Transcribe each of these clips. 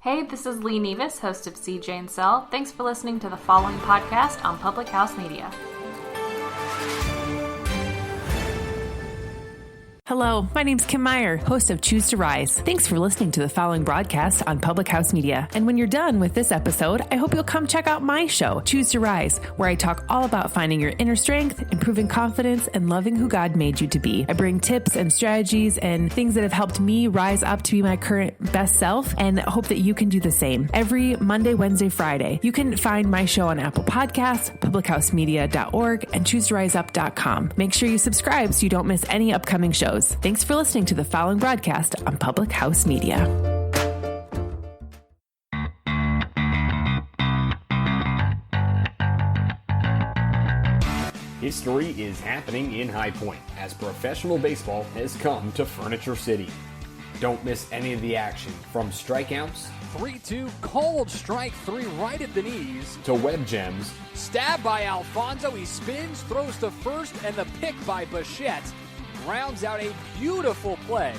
Hey, this is Lee Nevis, host of CJ and Cell. Thanks for listening to the following podcast on Public House Media. Hello, my name's Kim Meyer, host of Choose to Rise. Thanks for listening to the following broadcast on Public House Media. And when you're done with this episode, I hope you'll come check out my show, Choose to Rise, where I talk all about finding your inner strength, improving confidence, and loving who God made you to be. I bring tips and strategies and things that have helped me rise up to be my current best self, and hope that you can do the same. Every Monday, Wednesday, Friday. You can find my show on Apple Podcasts, publichousemedia.org, and choosetoriseUp.com. Make sure you subscribe so you don't miss any upcoming shows. Thanks for listening to the following broadcast on Public House Media. History is happening in High Point as professional baseball has come to Furniture City. Don't miss any of the action from strikeouts, 3-2 cold strike 3 right at the knees, to web gems, stabbed by Alfonso, he spins, throws to first, and the pick by Bichette rounds out a beautiful play.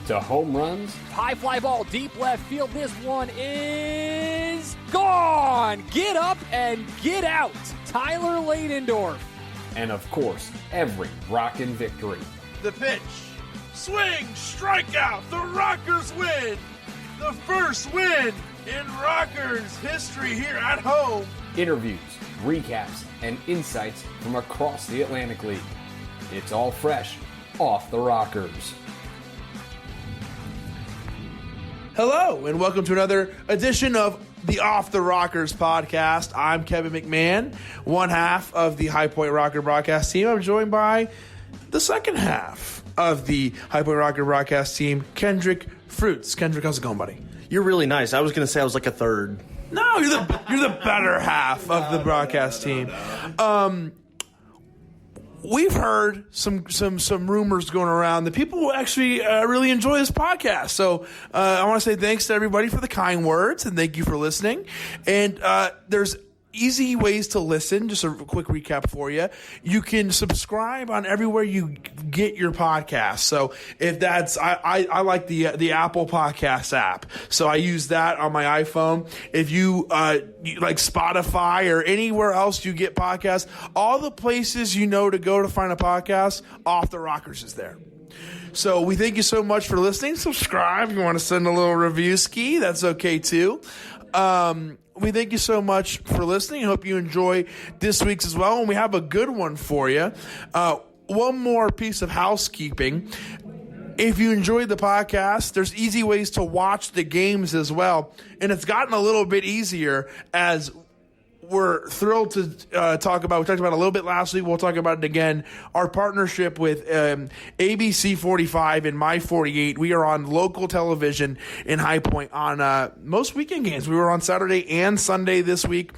to home runs. High fly ball, deep left field. This one is gone. Get up and get out. Tyler Ladendorf. And of course, every rockin' victory. The pitch. Swing, strikeout. The Rockers win. The first win in Rockers history here at home. Interviews, recaps, and insights from across the Atlantic League. It's all fresh off the Rockers. Hello, and welcome to another edition of the Off the Rockers podcast. I'm Kevin McMahon, one half of the High Point Rocker broadcast team. I'm joined by the second half of the High Point Rocker broadcast team, Kendrick Fruits. Kendrick, how's it going, buddy? You're really nice. I was going to say I was like a third. No, you're the better half of the broadcast team. We've heard some rumors going around that people actually really enjoy this podcast. So I want to say thanks to everybody for the kind words, and thank you for listening. And there's easy ways to listen. Just a quick recap for you. You can subscribe on everywhere you get your podcast. So if that's, I like the Apple Podcast app. So I use that on my iPhone. If you like Spotify or anywhere else you get podcasts, all the places you know to go to find a podcast, Off the Rockers is there. So we thank you so much for listening. Subscribe. If you want to send a little review ski, that's okay too. We thank you so much for listening. I hope you enjoy this week's as well. And we have a good one for you. One more piece of housekeeping. If you enjoyed the podcast, there's easy ways to watch the games as well. And it's gotten a little bit easier as we're thrilled to talk about. We talked about it a little bit last week. We'll talk about it again. Our partnership with ABC 45 and My 48. We are on local television in High Point on most weekend games. We were on Saturday and Sunday this week.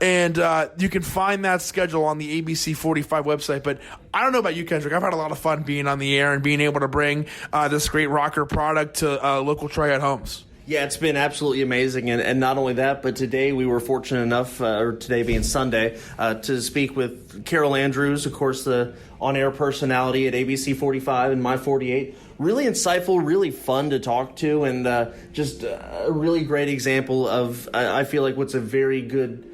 And you can find that schedule on the ABC 45 website. But I don't know about you, Kendrick. I've had a lot of fun being on the air and being able to bring this great rocker product to local Triad homes. Yeah, it's been absolutely amazing. And not only that, but today we were fortunate enough, or today being Sunday, to speak with Carol Andrews, of course, the on-air personality at ABC 45 and My 48. Really insightful, really fun to talk to, and just a really great example of, I feel like, what's a very good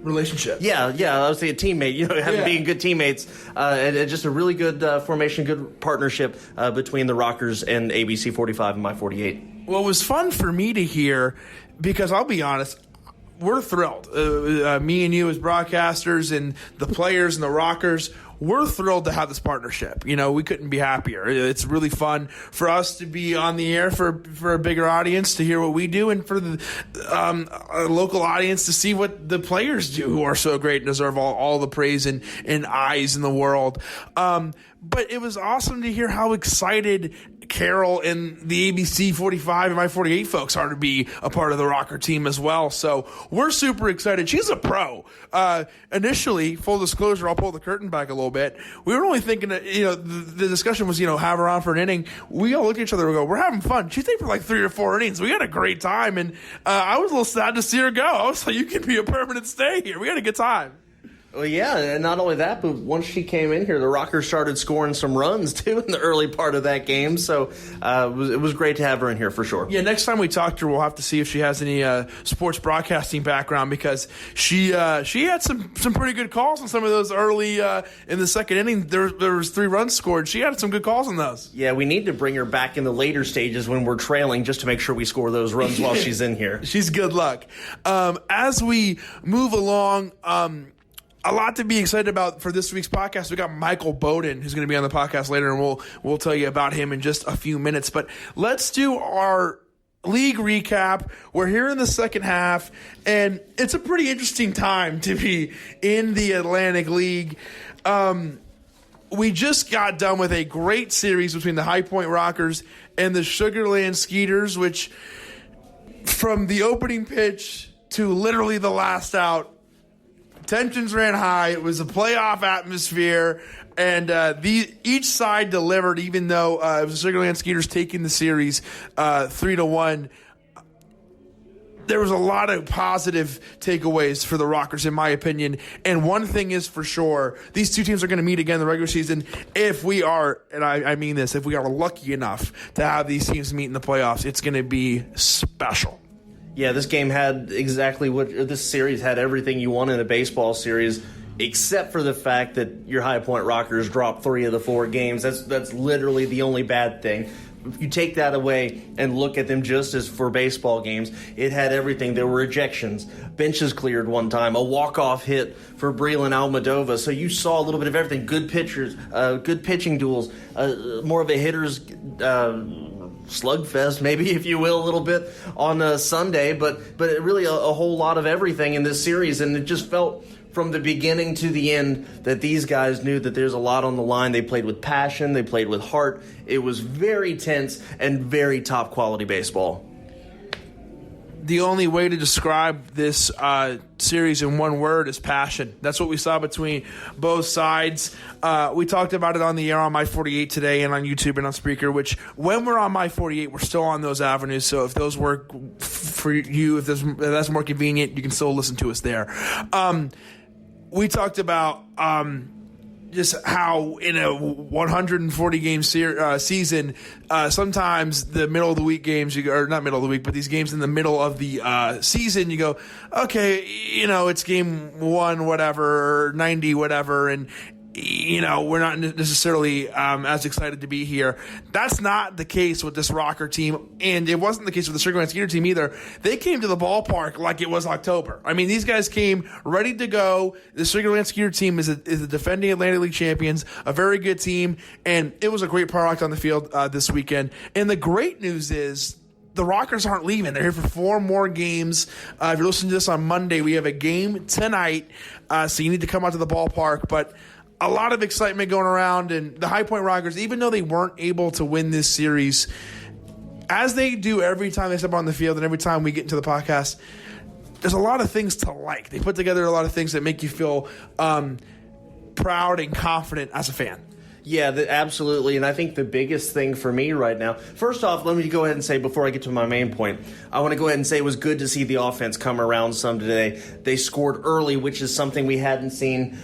relationship. Yeah, I was saying a teammate, being good teammates, and just a really good formation, good partnership between the Rockers and ABC 45 and My 48. Well, it was fun for me to hear because I'll be honest, we're thrilled. Me and you as broadcasters and the players and the Rockers, we're thrilled to have this partnership. You know, we couldn't be happier. It's really fun for us to be on the air for a bigger audience to hear what we do, and for the local audience to see what the players do who are so great and deserve all the praise and eyes in the world. But it was awesome to hear how excited Carol and the ABC 45 and My 48 folks are to be a part of the Rocker team as well. So we're super excited. She's a pro. Initially, full disclosure, I'll pull the curtain back a little bit. We were only thinking that, the discussion was, have her on for an inning. We all looked at each other and go, we're having fun. She stayed for like 3 or 4 innings. We had a great time. And I was a little sad to see her go. I was like, you can be a permanent stay here. We had a good time. Well, yeah, and not only that, but once she came in here, the Rockers started scoring some runs, too, in the early part of that game. So it was great to have her in here for sure. Yeah, next time we talk to her, we'll have to see if she has any sports broadcasting background, because she had some pretty good calls on some of those early in the second inning. There was 3 runs scored. She had some good calls on those. Yeah, we need to bring her back in the later stages when we're trailing just to make sure we score those runs while she's in here. She's good luck. As we move along, a lot to be excited about for this week's podcast. We got Michael Bowden, who's going to be on the podcast later, and we'll tell you about him in just a few minutes. But let's do our league recap. We're here in the second half, and it's a pretty interesting time to be in the Atlantic League. We just got done with a great series between the High Point Rockers and the Sugar Land Skeeters, which from the opening pitch to literally the last out, tensions ran high. It was a playoff atmosphere, and each side delivered, even though it was the Sugar Land Skeeters taking the series 3-1. There was a lot of positive takeaways for the Rockers, in my opinion. And one thing is for sure, these two teams are going to meet again in the regular season if we are, and I mean this, if we are lucky enough to have these teams meet in the playoffs. It's going to be special. Yeah, this game had this series had everything you want in a baseball series, except for the fact that your High Point Rockers dropped 3 of the 4 games. That's literally the only bad thing. If you take that away and look at them just as for baseball games, it had everything. There were ejections, benches cleared one time, a walk-off hit for Breland Almadova. So you saw a little bit of everything. Good pitchers, good pitching duels, more of a hitter's slugfest, maybe, if you will, a little bit on Sunday, but it really a whole lot of everything in this series, and it just felt from the beginning to the end that these guys knew that there's a lot on the line. They played with passion, they played with heart. It was very tense and very top quality baseball. The only way to describe this series in one word is passion. That's what we saw between both sides. We talked about it on the air on My 48 today and on YouTube and on Spreaker, which when we're on My 48, we're still on those avenues. So if those work for you, if that's more convenient, you can still listen to us there. We talked about just how in a 140-game season, sometimes the middle of the week games, or not middle of the week, but these games in the middle of the season, you go, okay, it's game 1, whatever, or 90, whatever, and we're not necessarily as excited to be here. That's not the case with this Rocker team, and it wasn't the case with the Sugar Land Skeeter team either. They came to the ballpark like it was October. I mean, these guys came ready to go. The Sugar Land Skeeter team is the defending Atlantic League champions, a very good team, and it was a great product on the field this weekend. And the great news is the Rockers aren't leaving. They're here for 4 more games. If you're listening to this on Monday, we have a game tonight, so you need to come out to the ballpark, but a lot of excitement going around, and the High Point Rockers, even though they weren't able to win this series, as they do every time they step on the field and every time we get into the podcast, there's a lot of things to like. They put together a lot of things that make you feel proud and confident as a fan. Yeah, absolutely. And I think the biggest thing for me right now, first off, let me go ahead and say, before I get to my main point, I want to go ahead and say it was good to see the offense come around some today. They scored early, which is something we hadn't seen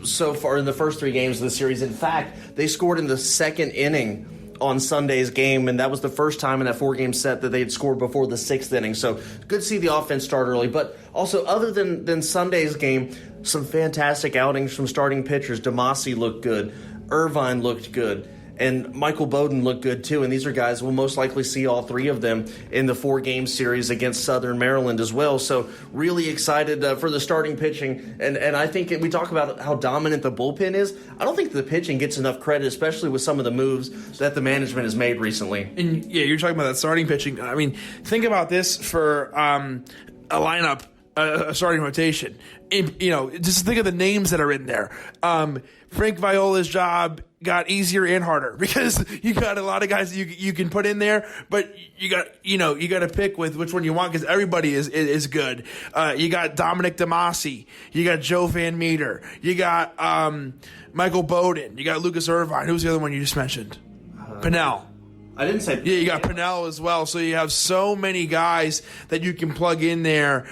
so far in the first 3 games of the series. In fact, they scored in the second inning on Sunday's game, and that was the first time in that 4-game set that they had scored before the 6th inning. So good to see the offense start early. But also, other than Sunday's game, some fantastic outings from starting pitchers. Demasi looked good. Irvine looked good. And Michael Bowden looked good, too. And these are guys, we'll most likely see all 3 of them in the 4-game series against Southern Maryland as well. So really excited for the starting pitching. And I think we talk about how dominant the bullpen is. I don't think the pitching gets enough credit, especially with some of the moves that the management has made recently. And, yeah, you're talking about that starting pitching. I mean, think about this for a lineup, a starting rotation. Just think of the names that are in there. Frank Viola's job got easier and harder because you got a lot of guys you can put in there, but you got to pick with which one you want because everybody is good. You got Dominic Demasi, you got Joe Van Meter, you got Michael Bowden, you got Lucas Irvine. Who's the other one you just mentioned? Pinnell. I didn't say. Yeah, you got Pinnell as well. So you have so many guys that you can plug in there.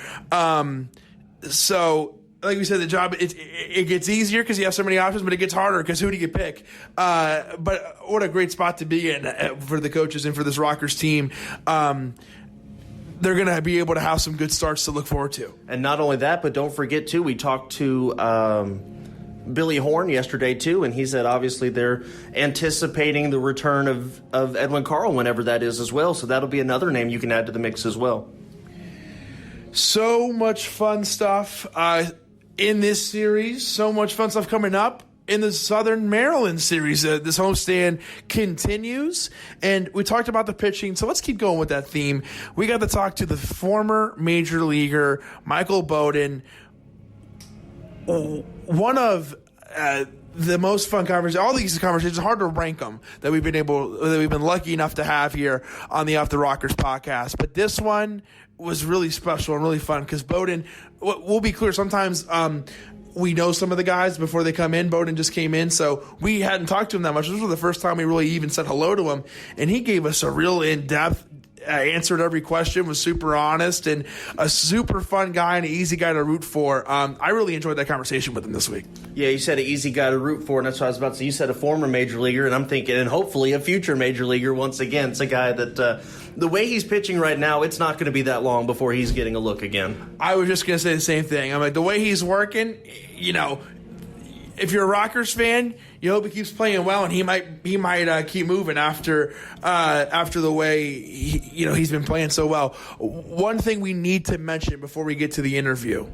So like we said, the job, it gets easier because you have so many options, but it gets harder because who do you pick? But what a great spot to be in for the coaches and for this Rockers team. They're going to be able to have some good starts to look forward to. And not only that, but don't forget, too, we talked to Billy Horn yesterday, too, and he said obviously they're anticipating the return of Edwin Carl whenever that is as well. So that'll be another name you can add to the mix as well. So much fun stuff in this series. So much fun stuff coming up in the Southern Maryland series. This homestand continues, and we talked about the pitching, so let's keep going with that theme. We got to talk to the former major leaguer, Michael Bowden. One of the most fun conversations. All these conversations, it's hard to rank them that we've been lucky enough to have here on the Off the Rockers podcast. But this one was really special and really fun because Bowden, we'll be clear, sometimes we know some of the guys before they come in. Bowden just came in, so we hadn't talked to him that much. This was the first time we really even said hello to him, and he gave us a real in-depth, answered every question, was super honest, and a super fun guy and an easy guy to root for. I really enjoyed that conversation with him this week. Yeah, you said an easy guy to root for, and that's what I was about to say. You said a former major leaguer, and I'm thinking, and hopefully a future major leaguer once again. It's a guy that the way he's pitching right now, it's not going to be that long before he's getting a look again. I was just going to say the same thing. I'm like, the way he's working, if you're a Rockers fan, you hope he keeps playing well, and he might keep moving after the way he's been playing so well. One thing we need to mention before we get to the interview: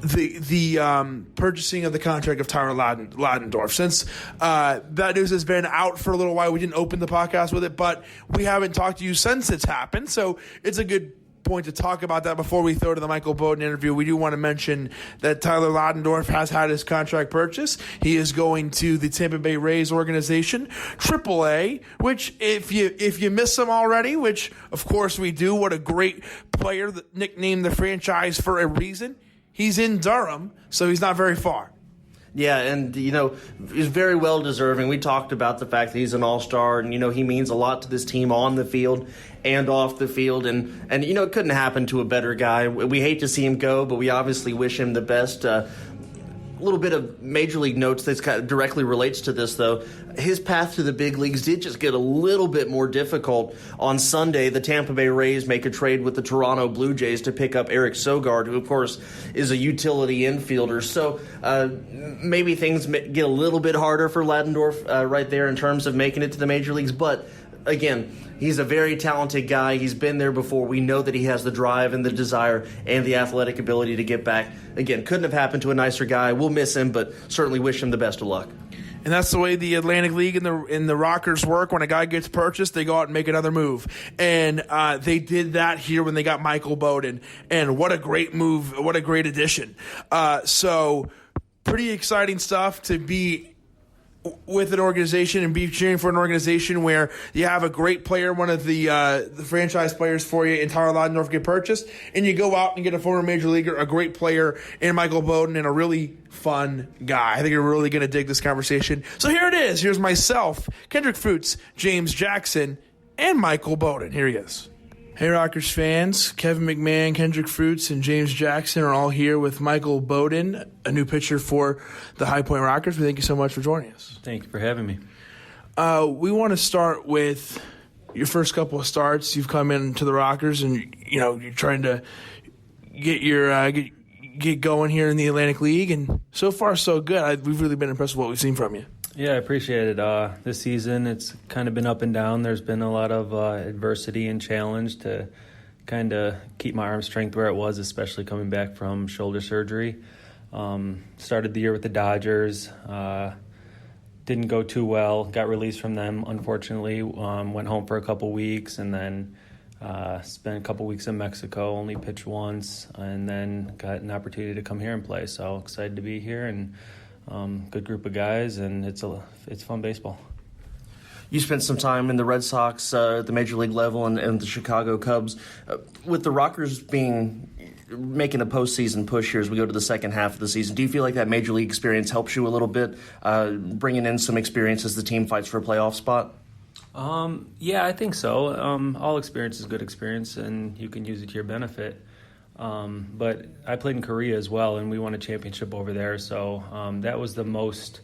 the purchasing of the contract of Tyler Ladendorf. Since that news has been out for a little while, we didn't open the podcast with it, but we haven't talked to you since it's happened, so it's a good point to talk about that before we throw to the Michael Bowden interview. We do want to mention that Tyler Ladendorf has had his contract purchased. He is going to the Tampa Bay Rays organization, AAA, which if you miss him already, which of course we do, what a great player, that nicknamed the franchise for a reason. He's in Durham, so he's not very far. Yeah, and, he's very well deserving. We talked about the fact that he's an all-star, and, he means a lot to this team on the field and off the field. And it couldn't happen to a better guy. We hate to see him go, but we obviously wish him the best. A little bit of major league notes that kind of directly relates to this, though. His path to the big leagues did just get a little bit more difficult. On Sunday, the Tampa Bay Rays make a trade with the Toronto Blue Jays to pick up Eric Sogard, who, of course, is a utility infielder. So maybe things get a little bit harder for Ladendorf right there in terms of making it to the major leagues. But, again, he's a very talented guy. He's been there before. We know that he has the drive and the desire and the athletic ability to get back. Again, couldn't have happened to a nicer guy. We'll miss him, but certainly wish him the best of luck. And that's the way the Atlantic League and the Rockers work. When a guy gets purchased, they go out and make another move. And they did that here when they got Michael Bowden. And what a great move. What a great addition. So pretty exciting stuff to be with an organization and be cheering for an organization where you have a great player, one of the franchise players for you, and Tyler Ladendorf get purchased, and you go out and get a former major leaguer, a great player in Michael Bowden, and a really fun guy. I think you're really going to dig this conversation. So here it is. Here's myself, Kendrick Fruits, James Jackson, and Michael Bowden. Here he is. Hey, Rockers fans. Kevin McMahon, Kendrick Fruits, and James Jackson are all here with Michael Bowden, a new pitcher for the High Point Rockers. We thank you so much for joining us. Thank you for having me. We want to start with your first couple of starts. You've come into the Rockers, and you're trying to get your get going here in the Atlantic League, and so far so good. We've really been impressed with what we've seen from you. Yeah, I appreciate it. This season, it's kind of been up and down. There's been a lot of adversity and challenge to kind of keep my arm strength where it was, especially coming back from shoulder surgery. Started the year with the Dodgers. Didn't go too well. Got released from them, unfortunately. Went home for a couple weeks, and then spent a couple weeks in Mexico. Only pitched once, and then got an opportunity to come here and play. So excited to be here, and good group of guys, and it's fun baseball. You spent some time in the Red Sox at the major league level and the Chicago Cubs. With the Rockers making a postseason push here as we go to the second half of the season, do you feel like that major league experience helps you a little bit, bringing in some experience as the team fights for a playoff spot? Yeah, I think so. All experience is good experience, and you can use it to your benefit. But I played in Korea as well, and we won a championship over there. So that was the most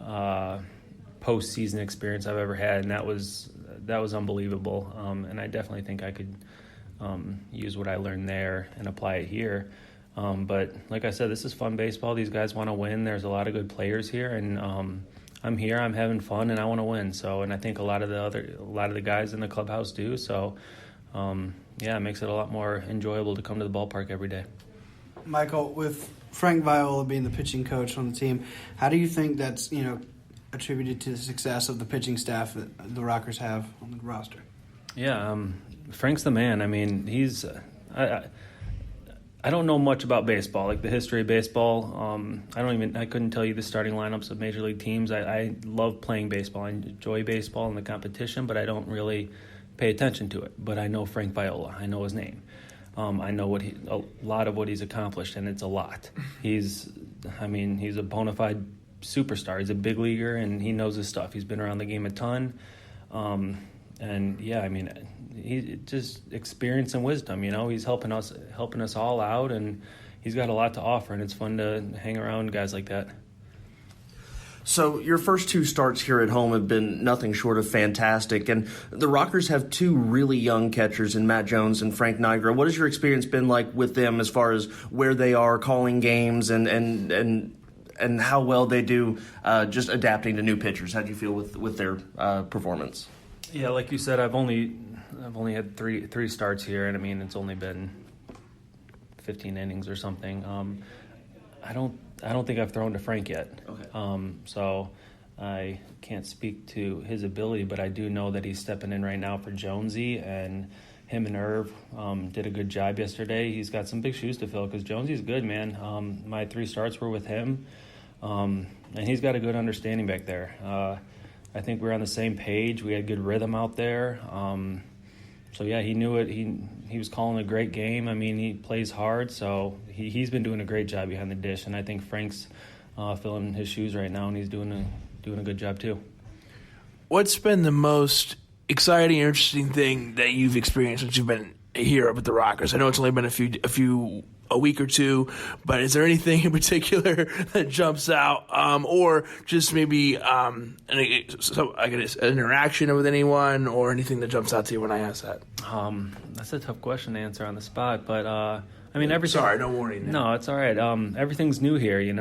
postseason experience I've ever had, and that was unbelievable. And I definitely think I could use what I learned there and apply it here. But like I said, this is fun baseball. These guys want to win. There's a lot of good players here, and I'm here. I'm having fun, and I want to win. So, and I think a lot of the guys in the clubhouse do. So, it makes it a lot more enjoyable to come to the ballpark every day. Michael, with Frank Viola being the pitching coach on the team, how do you think that's attributed to the success of the pitching staff that the Rockers have on the roster? Yeah, Frank's the man. I mean, he's I don't know much about baseball, like the history of baseball. I couldn't tell you the starting lineups of major league teams. I love playing baseball. I enjoy baseball and the competition, but I don't really pay attention to it. But I know Frank Viola. I know his name. I know a lot of what he's accomplished, and it's a lot. He's a bona fide superstar. He's a big leaguer, and he knows his stuff. He's been around the game a ton. He just experience and wisdom. He's helping us all out, and he's got a lot to offer, and it's fun to hang around guys like that. So your first two starts here at home have been nothing short of fantastic, and the Rockers have two really young catchers in Matt Jones and Frank Nigra. What has your experience been like with them as far as where they are calling games and how well they do just adapting to new pitchers? How do you feel with their performance? Yeah, like you said, I've only had three starts here, and it's only been 15 innings or something. I don't think I've thrown to Frank yet. Okay. So I can't speak to his ability, but I do know that he's stepping in right now for Jonesy, and him and Irv did a good job yesterday. He's got some big shoes to fill because Jonesy's good, man. My 3 starts were with him, and he's got a good understanding back there. I think we're on the same page. We had good rhythm out there. So, yeah, he knew it. He was calling a great game. He plays hard, so he's been doing a great job behind the dish. And I think Frank's filling his shoes right now, and he's doing a good job too. What's been the most exciting or interesting thing that you've experienced since you've been here up at the Rockers? I know it's only been a week or two, but is there anything in particular that jumps out, or just maybe an interaction with anyone, or anything that jumps out to you when I ask that? That's a tough question to answer on the spot, but everything. Sorry, don't worry. No, it's all right. Everything's new here, and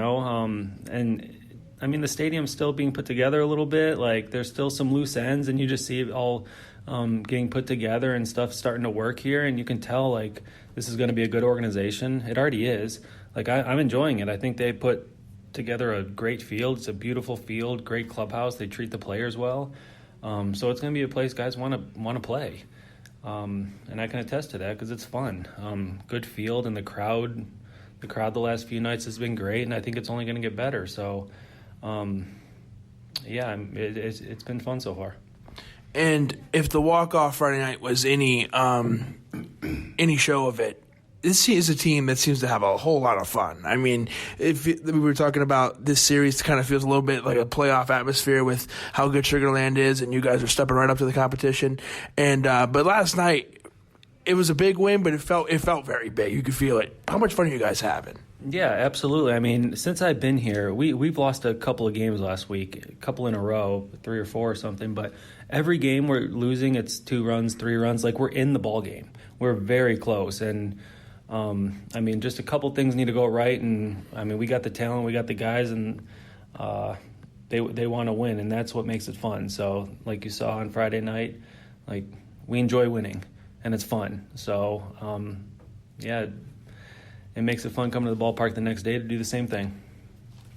the stadium's still being put together a little bit. Like there's still some loose ends, and you just see it all getting put together and stuff starting to work here, and you can tell like this is going to be a good organization. It already is. Like I'm enjoying it. I think they put together a great field. It's a beautiful field, great clubhouse. They treat the players well. So it's going to be a place guys want to play. And I can attest to that because it's fun. Good field, and the crowd the last few nights has been great, and I think it's only going to get better. So, it's been fun so far. And if the walk-off Friday night was any show of it, this is a team that seems to have a whole lot of fun. If we were talking about this series, kind of feels a little bit like a playoff atmosphere with how good Sugar Land is, and you guys are stepping right up to the competition. And but last night, it was a big win, but it felt very big. You could feel it. How much fun are you guys having? Yeah, absolutely. Since I've been here, we've lost a couple of games last week, a couple in a row, 3 or 4 or something. But every game we're losing, it's 2 runs, 3 runs. Like we're in the ball game. We're very close, and just a couple things need to go right. And we got the talent, we got the guys, and they want to win, and that's what makes it fun. So, like you saw on Friday night, like we enjoy winning, and it's fun. So, it makes it fun coming to the ballpark the next day to do the same thing.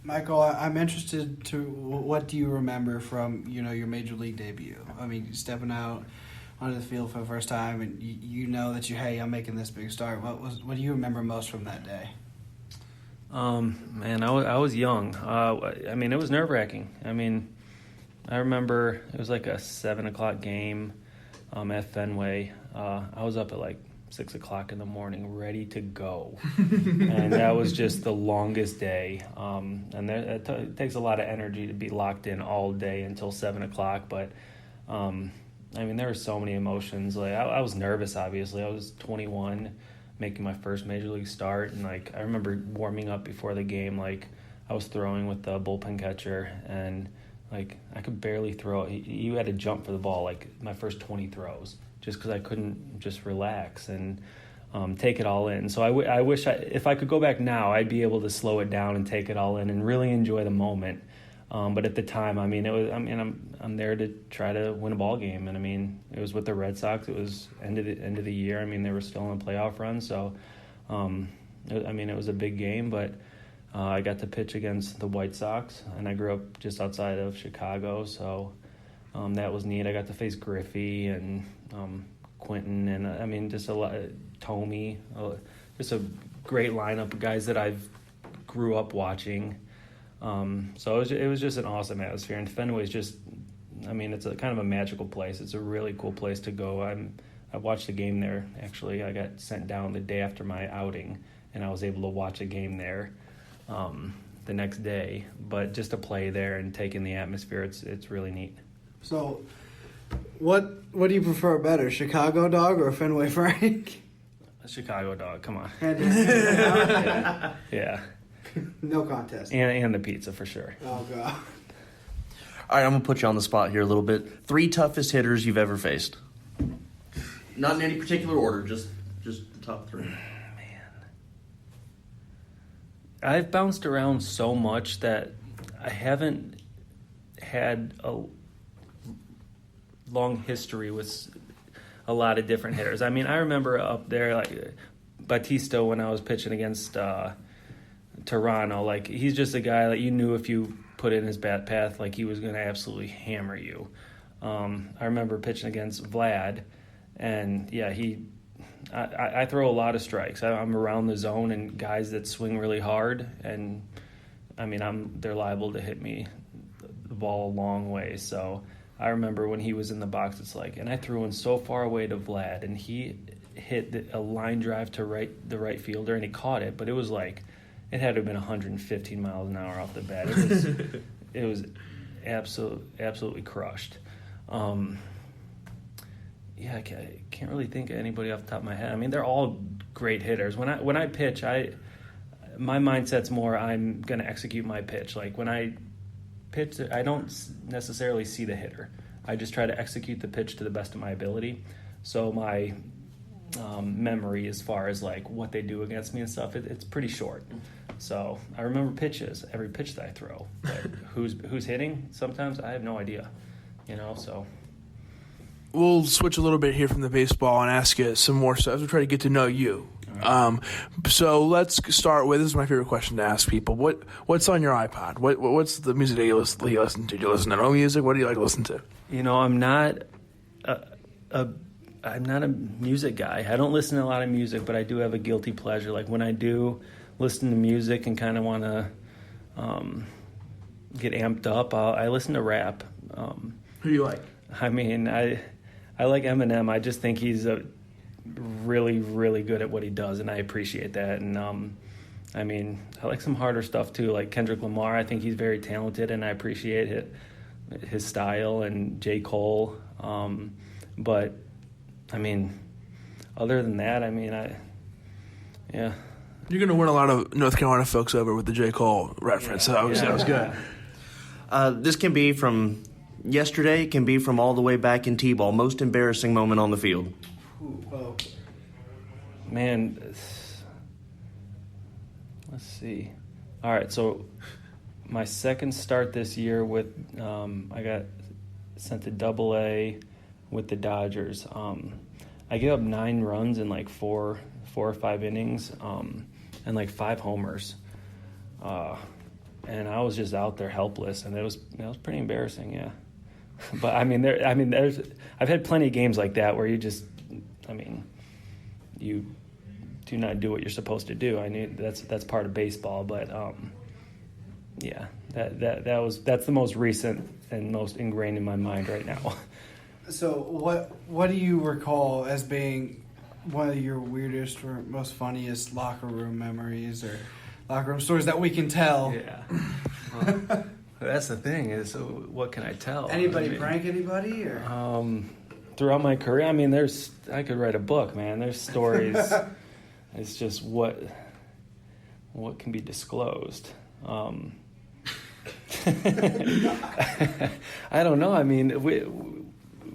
Michael, I'm interested to what do you remember from your major league debut? Stepping out onto the field for the first time, and you know that I'm making this big start. What do you remember most from that day? I was young. It was nerve-wracking. I remember it was like a 7:00 game at Fenway. I was up at like 6 o'clock in the morning, ready to go. And that was just the longest day. It takes a lot of energy to be locked in all day until 7 o'clock. But, there were so many emotions. Like I was nervous, obviously. I was 21. making my first major league start. And like I remember warming up before the game, like I was throwing with the bullpen catcher, and like I could barely throw. You had to jump for the ball like my first 20 throws, just because I couldn't just relax and take it all in. So I wish if I could go back now, I'd be able to slow it down and take it all in and really enjoy the moment. But at the time, I mean, I'm there to try to win a ball game, and I mean, it was with the Red Sox. It was end of the year. I mean, they were still in a playoff run, so it was a big game. But I got to pitch against the White Sox, and I grew up just outside of Chicago, so that was neat. I got to face Griffey and Quentin, and I mean, just a lot. Tomey, just a great lineup of guys that I've grew up watching. So it was just an awesome atmosphere, and Fenway's just, I mean, it's a kind of a magical place. It's a really cool place to go. I watched the game there, actually. I got sent down the day after my outing, and I was able to watch a game there the next day. But just to play there and take in the atmosphere, it's really neat. So what do you prefer better, Chicago dog or Fenway Frank? A Chicago dog, come on. Yeah. No contest. And the pizza for sure. Oh, God. All right, I'm going to put you on the spot here a little bit. 3 toughest hitters you've ever faced. Not in any particular order, just the top 3. Man. I've bounced around so much that I haven't had a long history with a lot of different hitters. I mean, I remember up there, like, Batista when I was pitching against Toronto. Like, he's just a guy that you knew if you put in his bat path, like, he was going to absolutely hammer you. I remember pitching against Vlad, and, yeah, I throw a lot of strikes. I'm around the zone and guys that swing really hard, and, I mean, they're liable to hit me the ball a long way, so I remember when he was in the box, it's like, and I threw one so far away to Vlad, and he hit a line drive to the right fielder, and he caught it, but it was like, it had to have been 115 miles an hour off the bat. It was absolutely crushed. Yeah, I can't really think of anybody off the top of my head. I mean, they're all great hitters. When I pitch, my mindset's more I'm going to execute my pitch. Like when I pitch, I don't necessarily see the hitter. I just try to execute the pitch to the best of my ability. So my memory as far as like what they do against me and stuff, it's pretty short. So I remember pitches, every pitch that I throw. But who's hitting? Sometimes I have no idea, so. We'll switch a little bit here from the baseball and ask you some more stuff. We'll try to get to know you. Right. So let's start with, this is my favorite question to ask people. What's on your iPod? What's the music that you listen to? Do you listen to no music? What do you like to listen to? I'm not a music guy. I don't listen to a lot of music, but I do have a guilty pleasure. Like when I do listen to music and kind of want to get amped up, I listen to rap. Who do you like? I mean, I like Eminem. I just think he's really, really good at what he does, and I appreciate that. And, I mean, I like some harder stuff, too, like Kendrick Lamar. I think he's very talented, and I appreciate his style, and J. Cole. But, I mean, other than that, I mean, yeah. You're going to win a lot of North Carolina folks over with the J. Cole reference, so that was good. This can be from yesterday, can be from all the way back in T-ball. Most embarrassing moment on the field. Man, let's see. All right, so my second start this year with I got sent to Double-A with the Dodgers. I gave up 9 runs in like four or 5 innings, and like 5 homers. And I was just out there helpless, and it was pretty embarrassing, yeah. But I've had plenty of games like that where you do not do what you're supposed to do. I knew that's part of baseball, but yeah, that's the most recent and most ingrained in my mind right now. So what do you recall as being one of your weirdest or most funniest locker room memories or locker room stories that we can tell? Yeah. Well, that's the thing is, so what can I tell? Anybody prank anybody? Or? Throughout my career, I mean, I could write a book, man. There's stories. It's just what can be disclosed. I don't know. I mean,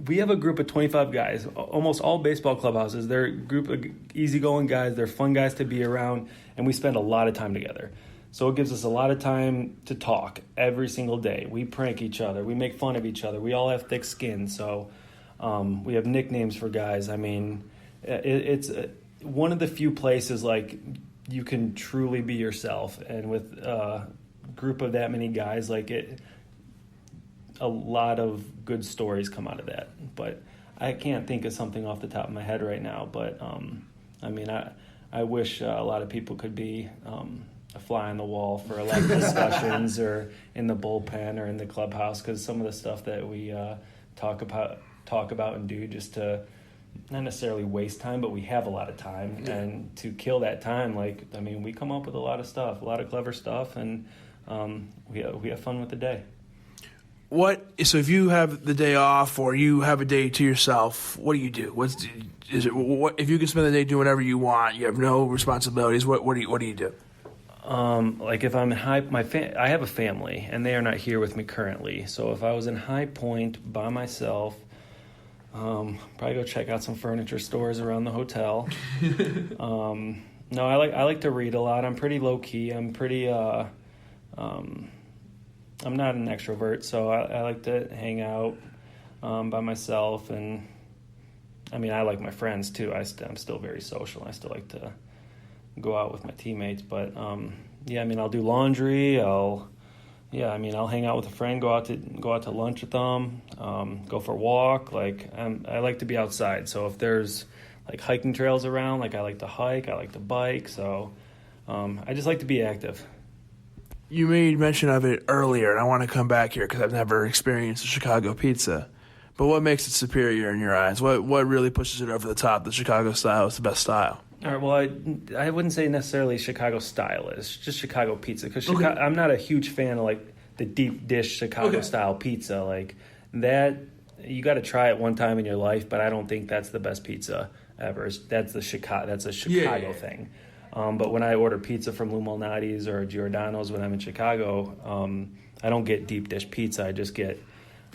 we have a group of 25 guys. Almost all baseball clubhouses, they're a group of easygoing guys. They're fun guys to be around, and we spend a lot of time together. So it gives us a lot of time to talk every single day. We prank each other. We make fun of each other. We all have thick skin, so we have nicknames for guys. I mean, it's one of the few places like you can truly be yourself, and with a group of that many guys, like a lot of good stories come out of that. But I can't think of something off the top of my head right now. But I mean, I wish a lot of people could be a fly on the wall for a lot of discussions or in the bullpen or in the clubhouse, because some of the stuff that we talk about and do just to not necessarily waste time, but we have a lot of time. And to kill that time, like, I mean, we come up with a lot of stuff, a lot of clever stuff, and we have fun with the day. So if you have the day off or you have a day to yourself, what do you do? If you can spend the day doing whatever you want, you have no responsibilities, what do you do? Like if I'm in I have a family, and they are not here with me currently. So if I was in High Point by myself, probably go check out some furniture stores around the hotel. No, I like to read a lot. I'm pretty low key. I'm pretty I'm not an extrovert, so I like to hang out by myself. And I mean, I like my friends too. I'm still very social. I still like to go out with my teammates, but I mean, I'll do laundry. I'll hang out with a friend, go out to lunch with them, go for a walk. Like I like to be outside. So if there's like hiking trails around, like I like to hike, I like to bike. So I just like to be active. You made mention of it earlier, and I want to come back here because I've never experienced a Chicago pizza. But what makes it superior in your eyes? What really pushes it over the top? The Chicago style is the best style. All right, well, I wouldn't say necessarily Chicago style is, just Chicago pizza. Because I'm not a huge fan of, like, the deep dish Chicago-style pizza. Like, that, you got to try it one time in your life, but I don't think that's the best pizza ever. That's a Chicago thing. But when I order pizza from Lou Malnati's or Giordano's when I'm in Chicago, I don't get deep dish pizza. I just get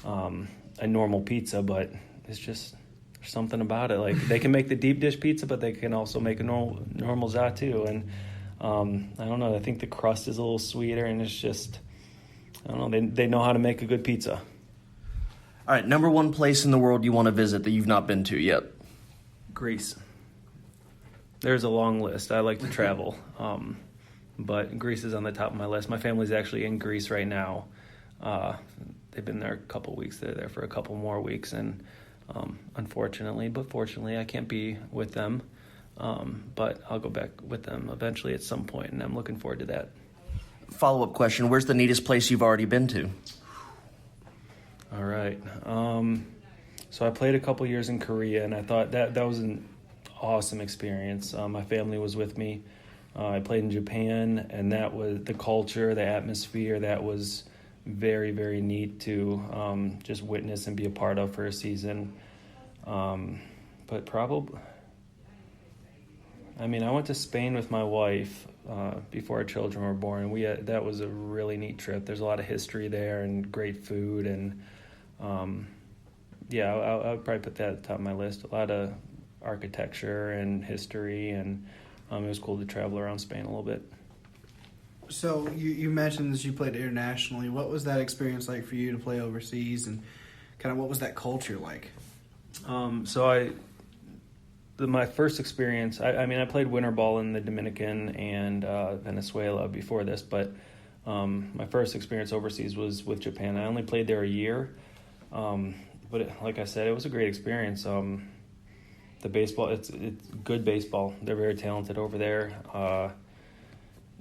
a normal pizza, but it's just something about it. Like, they can make the deep dish pizza, but they can also make a normal za too. And I don't know. I think the crust is a little sweeter, and it's just, I don't know. They know how to make a good pizza. All right, number one place in the world you want to visit that you've not been to yet? Greece. There's a long list. I like to travel, but Greece is on the top of my list. My family's actually in Greece right now. They've been there a couple weeks. They're there for a couple more weeks, and unfortunately, but fortunately, I can't be with them. But I'll go back with them eventually at some point, and I'm looking forward to that. Follow-up question, where's the neatest place you've already been to? All right. So I played a couple years in Korea, and I thought that was an awesome experience. My family was with me. I played in Japan, and that was the culture, the atmosphere, that was very, very neat to just witness and be a part of for a season. But probably, I mean, I went to Spain with my wife before our children were born. That was a really neat trip. There's a lot of history there and great food, and I would probably put that at the top of my list. A lot of architecture and history, and it was cool to travel around Spain a little bit. So you mentioned that you played internationally. What was that experience like for you to play overseas, and kind of what was that culture like? My first experience, I played winter ball in the Dominican and Venezuela before this, but my first experience overseas was with Japan. I only played there a year, but like I said, it was a great experience. The baseball, it's good baseball. They're very talented over there.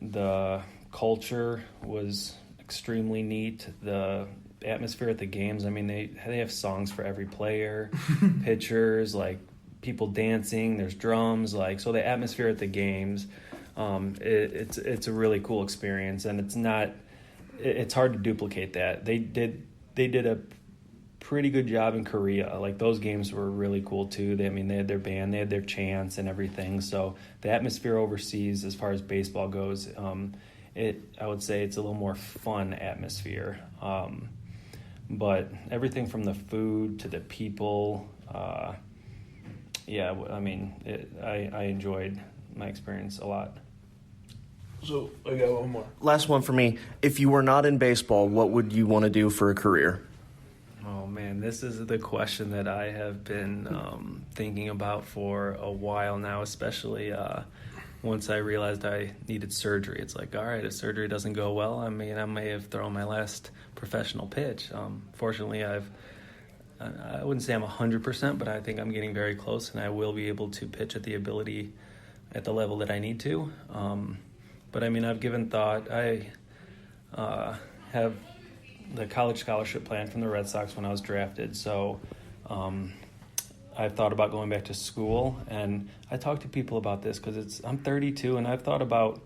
The culture was extremely neat. The atmosphere at the games, I mean, they have songs for every player, pitchers, like people dancing, there's drums, like, so the atmosphere at the games, it's a really cool experience, and it's hard to duplicate that. They did a pretty good job in Korea. Like, those games were really cool too. They had their band, they had their chants and everything. So the atmosphere overseas, as far as baseball goes, I would say it's a little more fun atmosphere. But everything from the food to the people, I enjoyed my experience a lot. So I got one more. Last one for me. If you were not in baseball, what would you want to do for a career? Oh, man, this is the question that I have been thinking about for a while now, especially once I realized I needed surgery. It's like, all right, if surgery doesn't go well, I may have thrown my last professional pitch. Fortunately, I wouldn't say I'm 100%, but I think I'm getting very close, and I will be able to pitch at the level that I need to. But I've given thought. I have the college scholarship plan from the Red Sox when I was drafted, so I've thought about going back to school. And I talk to people about this because I'm 32, and I've thought about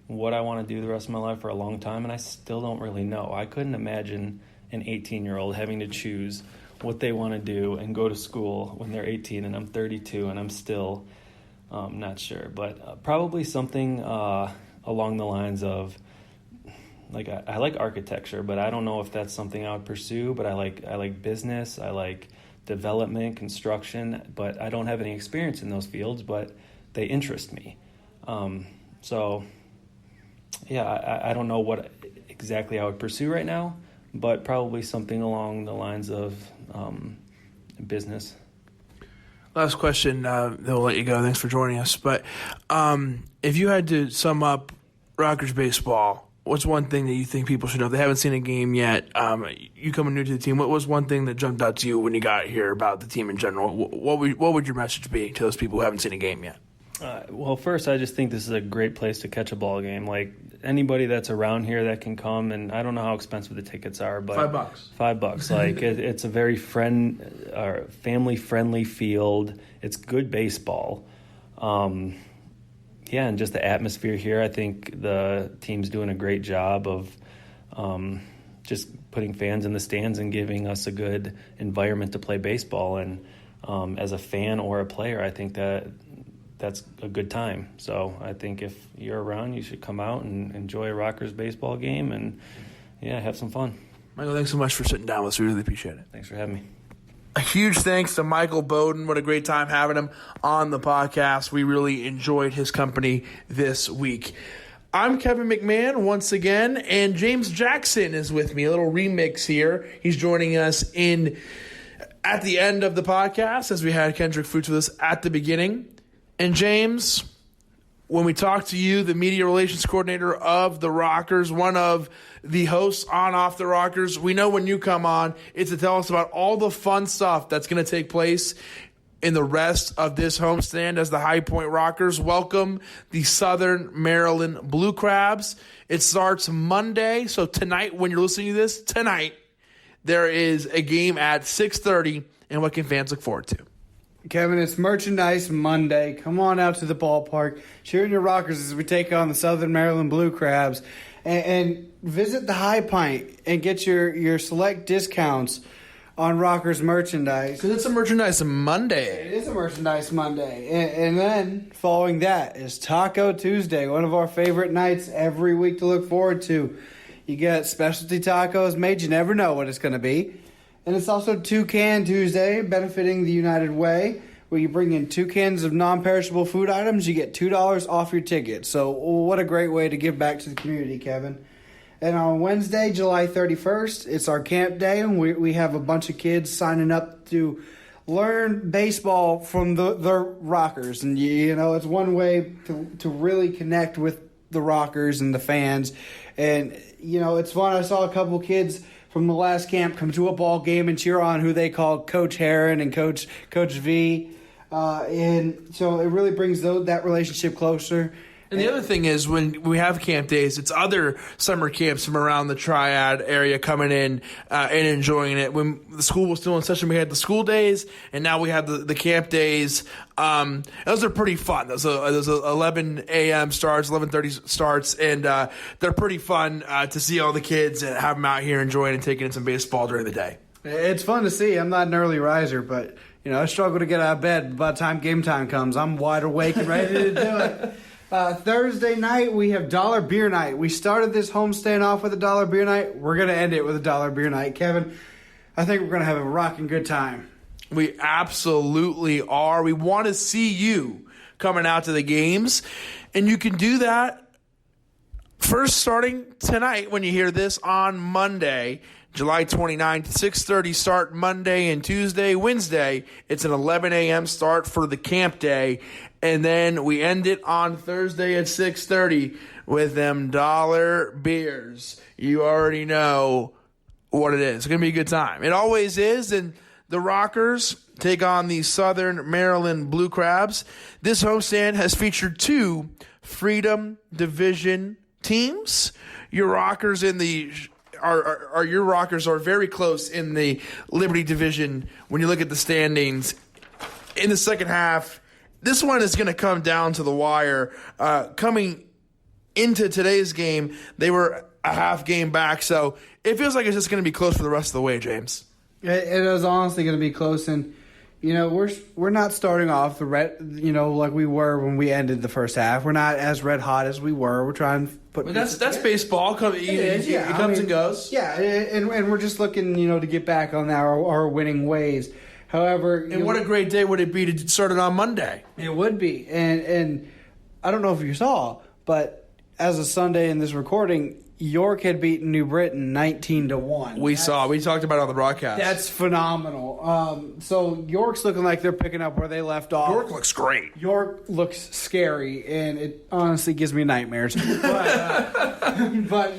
what I want to do the rest of my life for a long time, and I still don't really know. I couldn't imagine an 18-year-old having to choose what they want to do and go to school when they're 18, and I'm 32, and I'm still not sure. But probably something along the lines of, like, I like architecture, but I don't know if that's something I would pursue. But I like business, I like development, construction, but I don't have any experience in those fields, but they interest me. I don't know what exactly I would pursue right now, but probably something along the lines of business. Last question, then we'll let you go. Thanks for joining us. But if you had to sum up Rockers baseball, what's one thing that you think people should know? If they haven't seen a game yet, you coming new to the team, what was one thing that jumped out to you when you got here about the team in general? What would your message be to those people who haven't seen a game yet? Well, first, I just think this is a great place to catch a ball game. Like, anybody that's around here that can come, and I don't know how expensive the tickets are, but $5. Like, it's a very family-friendly field. It's good baseball. And just the atmosphere here, I think the team's doing a great job of just putting fans in the stands and giving us a good environment to play baseball. And as a fan or a player, I think that's a good time. So I think if you're around, you should come out and enjoy a Rockers baseball game and, have some fun. Michael, thanks so much for sitting down with us. We really appreciate it. Thanks for having me. A huge thanks to Michael Bowden. What a great time having him on the podcast. We really enjoyed his company this week. I'm Kevin McMahon once again, and James Jackson is with me. A little remix here. He's joining us at the end of the podcast, as we had Kendrick Fruits with us at the beginning. And James, when we talk to you, the media relations coordinator of the Rockers, one of the hosts on Off the Rockers, we know when you come on, it's to tell us about all the fun stuff that's going to take place in the rest of this homestand as the High Point Rockers welcome the Southern Maryland Blue Crabs. It starts Monday, so tonight, when you're listening to this, tonight, there is a game at 6:30, and what can fans look forward to? Kevin, it's Merchandise Monday. Come on out to the ballpark, cheer your Rockers as we take on the Southern Maryland Blue Crabs, and visit the High Pint and get your select discounts on Rockers merchandise. Because it's a Merchandise Monday. It is a Merchandise Monday. And then following that is Taco Tuesday, one of our favorite nights every week to look forward to. You get specialty tacos made. You never know what it's going to be. And it's also Toucan Tuesday, benefiting the United Way, where you bring in 2 cans of non-perishable food items, you get $2 off your ticket. So what a great way to give back to the community, Kevin. And on Wednesday, July 31st, it's our camp day, and we have a bunch of kids signing up to learn baseball from the Rockers. And, it's one way to really connect with the Rockers and the fans. And, it's fun. I saw a couple kids from the last camp come to a ball game and cheer on who they call Coach Heron and Coach V. And so it really brings that relationship closer. And the other thing is, when we have camp days, it's other summer camps from around the Triad area coming in and enjoying it. When the school was still in session, we had the school days, and now we have the camp days. Those are pretty fun. Those 11 a.m. starts, 11:30 starts, and they're pretty fun to see all the kids and have them out here enjoying and taking in some baseball during the day. It's fun to see. I'm not an early riser, but I struggle to get out of bed. By the time game time comes, I'm wide awake and ready to do it. Thursday night, we have Dollar Beer Night. We started this homestand off with a Dollar Beer Night. We're going to end it with a Dollar Beer Night. Kevin, I think we're going to have a rocking good time. We absolutely are. We want to see you coming out to the games, and you can do that first starting tonight when you hear this on Monday, July 29th, 6:30 start Monday and Tuesday. Wednesday, it's an 11 a.m. start for the camp day, and then we end it on Thursday at 6:30 with them dollar beers. You already know what it is. It's going to be a good time. It always is, and the Rockers take on the Southern Maryland Blue Crabs. This homestand has featured 2 Freedom Division teams. Your Rockers are very close in the Liberty Division when you look at the standings. In the second half, this one is going to come down to the wire. Coming into today's game, they were a half game back, so it feels like it's just going to be close for the rest of the way, James. It is honestly going to be close, and we're not starting off the like we were when we ended the first half. We're not as red hot as we were. We're trying to put. That's baseball. It comes and goes. Yeah, and we're just looking to get back on our winning ways. However, and what a great day would it be to start it on Monday? It would be, and I don't know if you saw, but as of Sunday in this recording, York had beaten New Britain 19-1. We talked about it on the broadcast. That's phenomenal. So York's looking like they're picking up where they left off. York looks great. York looks scary, and it honestly gives me nightmares. But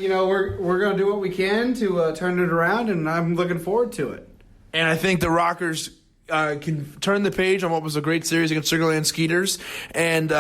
we're going to do what we can to turn it around, and I'm looking forward to it. And I think the Rockers can turn the page on what was a great series against Sugar Land Skeeters, and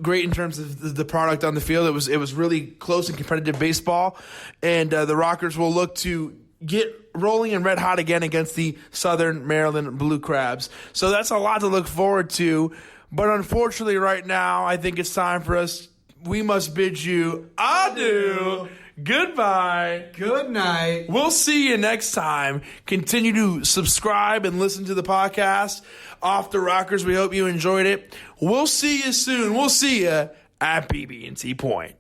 great in terms of the product on the field. It was really close and competitive baseball, and the Rockers will look to get rolling and red hot again against the Southern Maryland Blue Crabs. So that's a lot to look forward to. But unfortunately, right now, I think it's time for us. We must bid you adieu. Goodbye. Good night. We'll see you next time. Continue to subscribe and listen to the podcast. Off the Rockers, we hope you enjoyed it. We'll see you soon. We'll see you at BB&T Point.